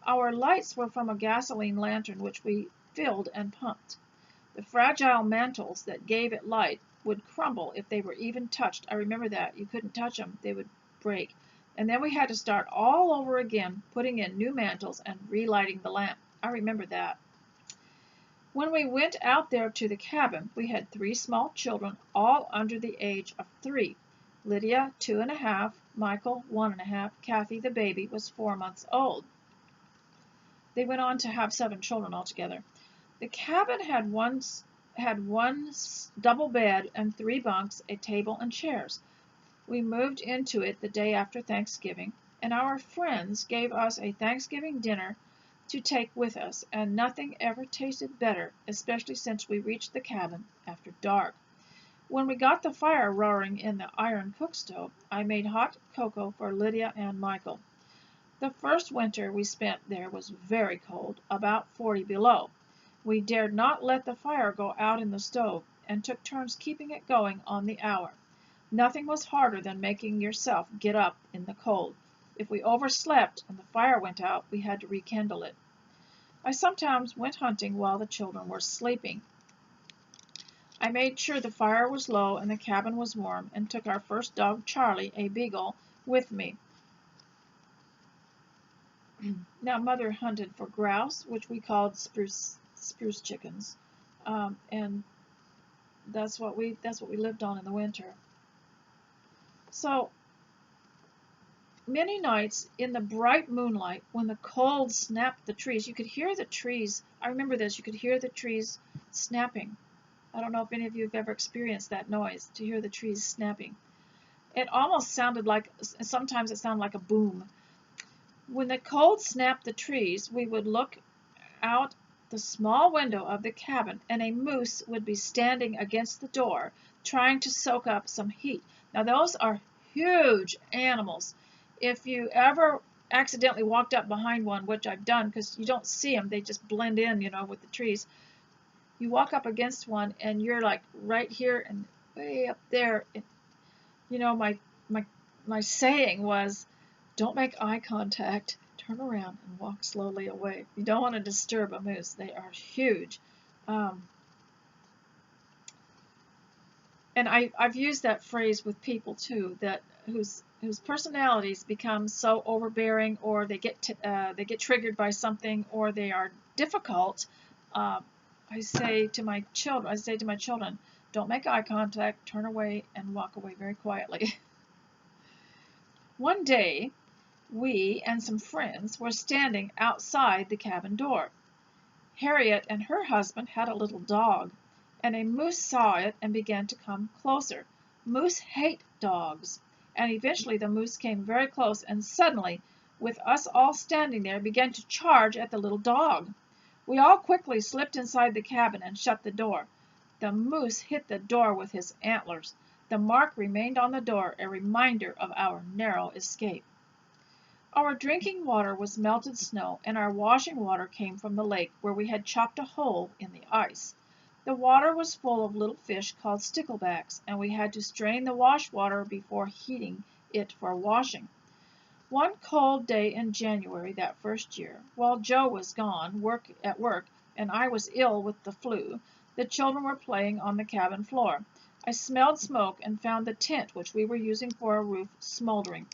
Our lights were from a gasoline lantern which we filled and pumped. The fragile mantles that gave it light would crumble if they were even touched. I remember that. You couldn't touch them. They would break. And then we had to start all over again, putting in new mantles and relighting the lamp. I remember that. When we went out there to the cabin, we had 3 small children, all under the age of 3. Lydia, 2½, Michael, 1½, Kathy, the baby, was 4 months old. They went on to have 7 children altogether. The cabin had one double bed and 3 bunks, a table, and chairs. We moved into it the day after Thanksgiving, and our friends gave us a Thanksgiving dinner to take with us, and nothing ever tasted better, especially since we reached the cabin after dark. When we got the fire roaring in the iron cook stove, I made hot cocoa for Lydia and Michael. The first winter we spent there was very cold, about 40 below. We dared not let the fire go out in the stove, and took turns keeping it going on the hour. Nothing was harder than making yourself get up in the cold. If we overslept and the fire went out, we had to rekindle it. I sometimes went hunting while the children were sleeping. I made sure the fire was low and the cabin was warm, and took our first dog, Charlie, a beagle, with me. Now, Mother hunted for grouse, which we called spruce chickens, and that's what we lived on in the winter. So many nights in the bright moonlight, when the cold snapped the trees, you could hear the trees. I remember this. You could hear the trees snapping. I don't know if any of you have ever experienced that noise, to hear the trees snapping. It almost sounded like, sometimes it sounded like a boom. When the cold snapped the trees, we would look out the small window of the cabin, and a moose would be standing against the door, trying to soak up some heat. Now, those are huge animals. If you ever accidentally walked up behind one, which I've done, because you don't see them, they just blend in, with the trees. You walk up against one, and you're like right here and way up there. My saying was, don't make eye contact, turn around and walk slowly away. You don't want to disturb a moose. They are huge. And I've used that phrase with people too, that whose personalities become so overbearing, or they get triggered by something, or they are difficult. I say to my children, don't make eye contact, turn away, and walk away very quietly. One day, we and some friends were standing outside the cabin door. Harriet and her husband had a little dog, and a moose saw it and began to come closer. Moose hate dogs, and eventually the moose came very close, and suddenly, with us all standing there, began to charge at the little dog. We all quickly slipped inside the cabin and shut the door. The moose hit the door with his antlers. The mark remained on the door, a reminder of our narrow escape. Our drinking water was melted snow, and our washing water came from the lake, where we had chopped a hole in the ice. The water was full of little fish called sticklebacks, and we had to strain the wash water before heating it for washing. One cold day in January that first year, while Joe was gone at work and I was ill with the flu, the children were playing on the cabin floor. I smelled smoke and found the tent which we were using for a roof smoldering.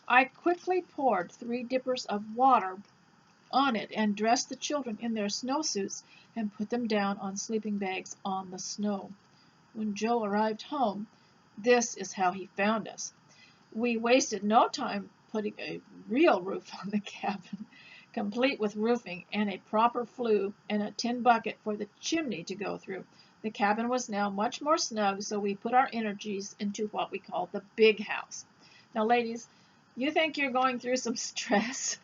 I quickly poured 3 dippers of water on it and dressed the children in their snowsuits and put them down on sleeping bags on the snow. When Joe arrived home, this is how he found us. We wasted no time putting a real roof on the cabin, complete with roofing and a proper flue and a tin bucket for the chimney to go through. The cabin was now much more snug, so we put our energies into what we call the big house. Now, ladies, you think you're going through some stress?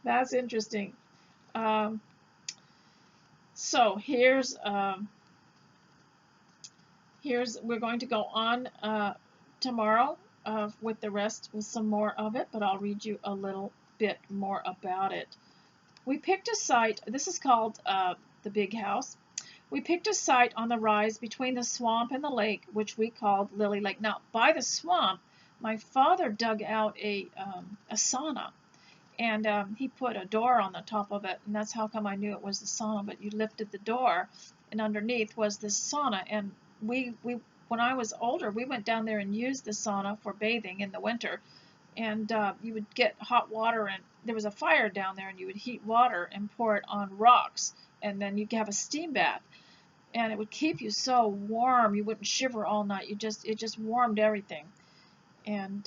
That's interesting. So we're going to go on tomorrow with the rest, with some more of it, but I'll read you a little bit more about it. We picked a site, this is called the big house. We picked a site on the rise between the swamp and the lake, which we called Lily Lake. Now, by the swamp, my father dug out a sauna, and he put a door on the top of it, and that's how come I knew it was the sauna. But you lifted the door, and underneath was the sauna, and we when I was older, we went down there and used the sauna for bathing in the winter, and you would get hot water, and there was a fire down there, and you would heat water and pour it on rocks, and then you'd have a steam bath, and it would keep you so warm you wouldn't shiver all night. It just warmed everything. And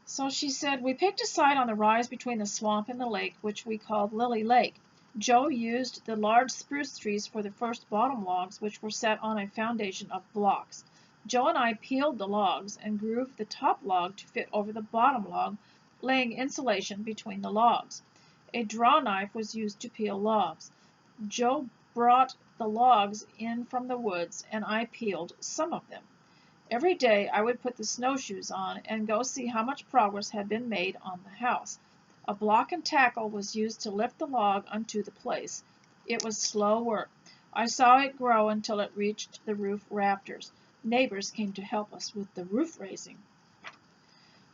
so she said, we picked a site on the rise between the swamp and the lake, which we called Lily Lake. Joe used the large spruce trees for the first bottom logs, which were set on a foundation of blocks. Joe and I peeled the logs and grooved the top log to fit over the bottom log, laying insulation between the logs. A draw knife was used to peel logs. Joe brought the logs in from the woods, and I peeled some of them. Every day I would put the snowshoes on and go see how much progress had been made on the house. A block and tackle was used to lift the log onto the place. It was slow work. I saw it grow until it reached the roof rafters. Neighbors came to help us with the roof raising.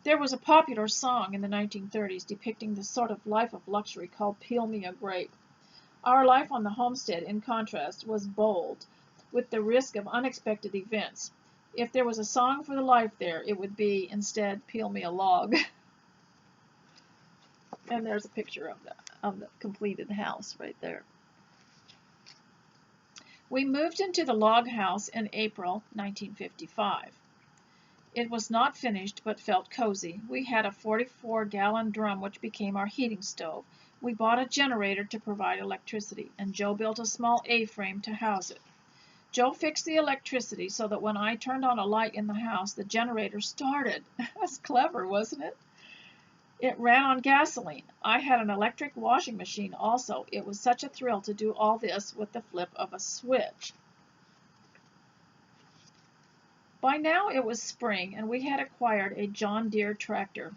There was a popular song in the 1930s depicting the sort of life of luxury called Peel Me a Grape. Our life on the homestead, in contrast, was bold, with the risk of unexpected events. If there was a song for the life there, it would be, instead, Peel Me a Log. And there's a picture of the completed house right there. We moved into the log house in April 1955. It was not finished, but felt cozy. We had a 44-gallon drum, which became our heating stove. We bought a generator to provide electricity, and Joe built a small A-frame to house it. Joe fixed the electricity so that when I turned on a light in the house, the generator started. That's clever, wasn't it? It ran on gasoline. I had an electric washing machine also. It was such a thrill to do all this with the flip of a switch. By now it was spring, and we had acquired a John Deere tractor.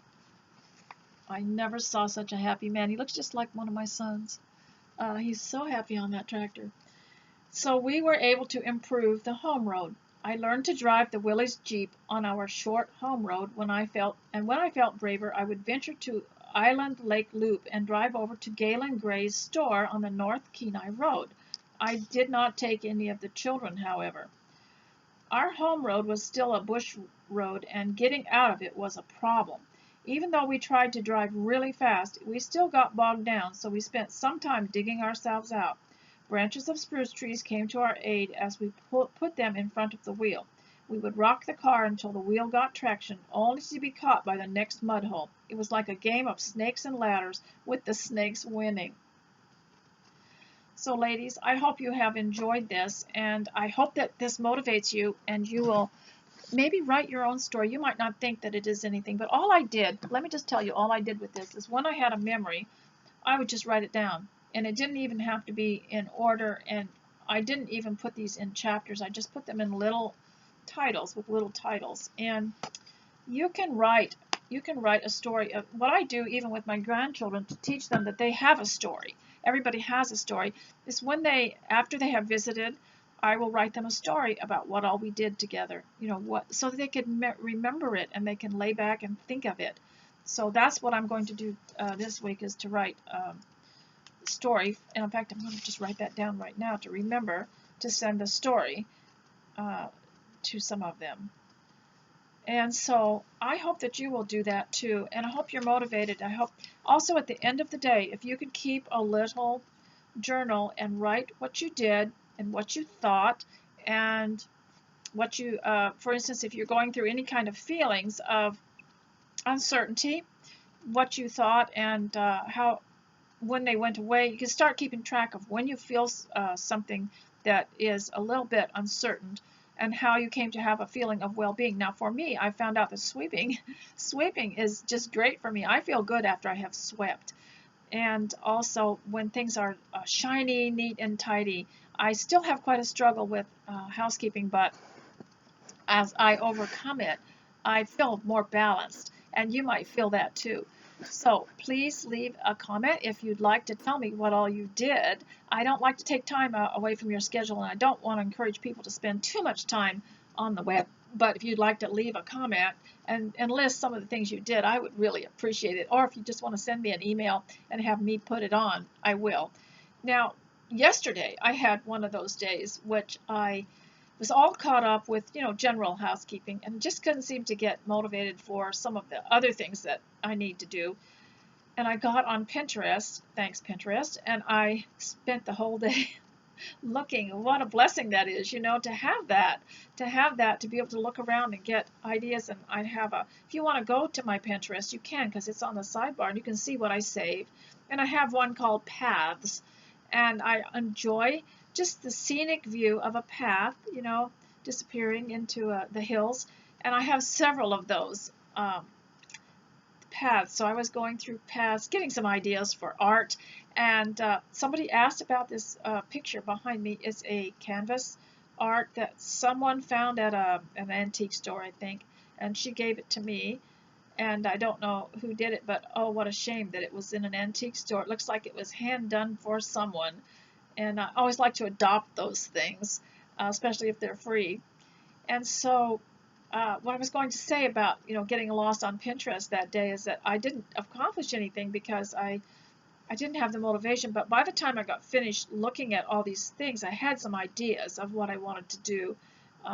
I never saw such a happy man. He looks just like one of my sons. He's so happy on that tractor. So we were able to improve the home road. I learned to drive the Willys Jeep on our short home road when I felt braver, I would venture to Island Lake Loop and drive over to Galen Gray's store on the North Kenai Road. I did not take any of the children, however. Our home road was still a bush road, and getting out of it was a problem. Even though we tried to drive really fast, we still got bogged down, so we spent some time digging ourselves out. Branches of spruce trees came to our aid as we put them in front of the wheel. We would rock the car until the wheel got traction, only to be caught by the next mud hole. It was like a game of snakes and ladders, with the snakes winning. So, ladies, I hope you have enjoyed this, and I hope that this motivates you, and you will maybe write your own story. You might not think that it is anything, but all I did, let me just tell you, all I did with this is when I had a memory, I would just write it down. And it didn't even have to be in order, and I didn't even put these in chapters. I just put them in little titles, with little titles. And you can write you can write a story. What I do even with my grandchildren to teach them that they have a story. Everybody has a story. Is when after they have visited, I will write them a story about what all we did together. So that they can remember it and they can lay back and think of it. So that's what I'm going to do this week, is to write a story. And in fact, I'm going to just write that down right now to remember to send a story to some of them. And so I hope that you will do that too, and I hope you're motivated. I hope also at the end of the day, if you could keep a little journal and write what you did and what you thought, and what you, for instance, if you're going through any kind of feelings of uncertainty, what you thought and how, when they went away, you can start keeping track of when you feel something that is a little bit uncertain, and how you came to have a feeling of well-being. Now, for me, I found out that sweeping is just great for me. I feel good after I have swept. And also, when things are shiny, neat, and tidy, I still have quite a struggle with housekeeping, but as I overcome it, I feel more balanced, and you might feel that too. So please leave a comment if you'd like to tell me what all you did. I don't like to take time away from your schedule, and I don't want to encourage people to spend too much time on the web. But if you'd like to leave a comment and list some of the things you did, I would really appreciate it. Or if you just want to send me an email and have me put it on, I will. Now, yesterday I had one of those days which I was all caught up with, general housekeeping, and just couldn't seem to get motivated for some of the other things that I need to do. And I got on Pinterest, thanks Pinterest, and I spent the whole day looking. What a blessing that is, to have that, to be able to look around and get ideas. And I have if you want to go to my Pinterest, you can, because it's on the sidebar, and you can see what I saved. And I have one called Paths, and I enjoy just the scenic view of a path, disappearing into the hills. And I have several of those paths. So I was going through paths, getting some ideas for art. And somebody asked about this picture behind me. It's a canvas art that someone found at an antique store, I think. And she gave it to me. And I don't know who did it, but oh, what a shame that it was in an antique store. It looks like it was hand done for someone. And I always like to adopt those things, especially if they're free. And so what I was going to say about, getting lost on Pinterest that day is that I didn't accomplish anything because I didn't have the motivation. But by the time I got finished looking at all these things, I had some ideas of what I wanted to do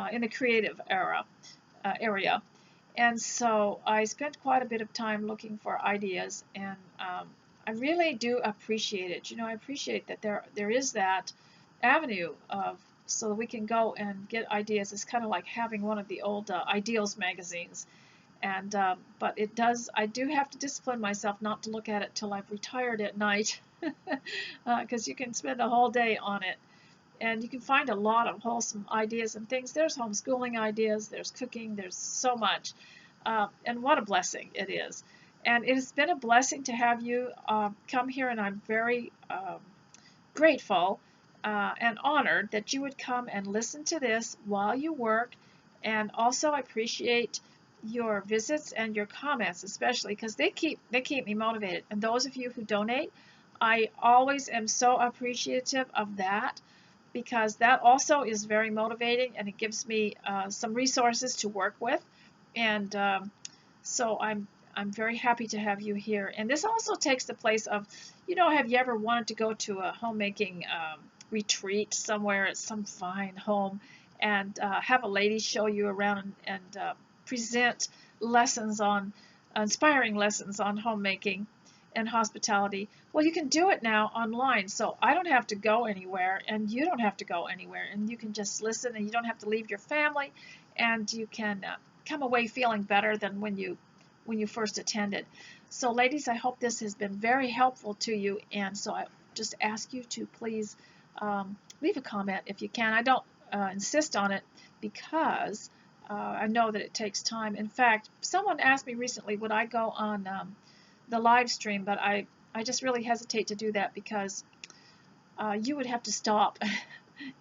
in the creative area. And so I spent quite a bit of time looking for ideas, and I really do appreciate it. I appreciate that there is that avenue so that we can go and get ideas. It's kind of like having one of the old Ideals magazines. And but I do have to discipline myself not to look at it till I've retired at night, because you can spend a whole day on it. And you can find a lot of wholesome ideas and things. There's homeschooling ideas, there's cooking, there's so much. And what a blessing it is. And it has been a blessing to have you come here, and I'm very grateful and honored that you would come and listen to this while you work. And also I appreciate your visits and your comments, especially because they keep me motivated. And those of you who donate, I always am so appreciative of that, because that also is very motivating, and it gives me some resources to work with. And so I'm very happy to have you here. And this also takes the place of, have you ever wanted to go to a homemaking retreat somewhere at some fine home and have a lady show you around and present inspiring lessons on homemaking and hospitality? Well, you can do it now online, so I don't have to go anywhere, and you don't have to go anywhere, and you can just listen, and you don't have to leave your family, and you can come away feeling better than when you first attended. So ladies, I hope this has been very helpful to you, and so I just ask you to please leave a comment if you can. I don't insist on it, because I know that it takes time. In fact, someone asked me recently, would I go on the live stream, but I just really hesitate to do that, because you would have to stop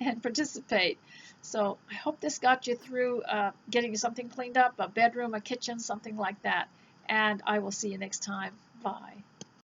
and participate. So I hope this got you through getting something cleaned up, a bedroom, a kitchen, something like that. and I will see you next time. Bye.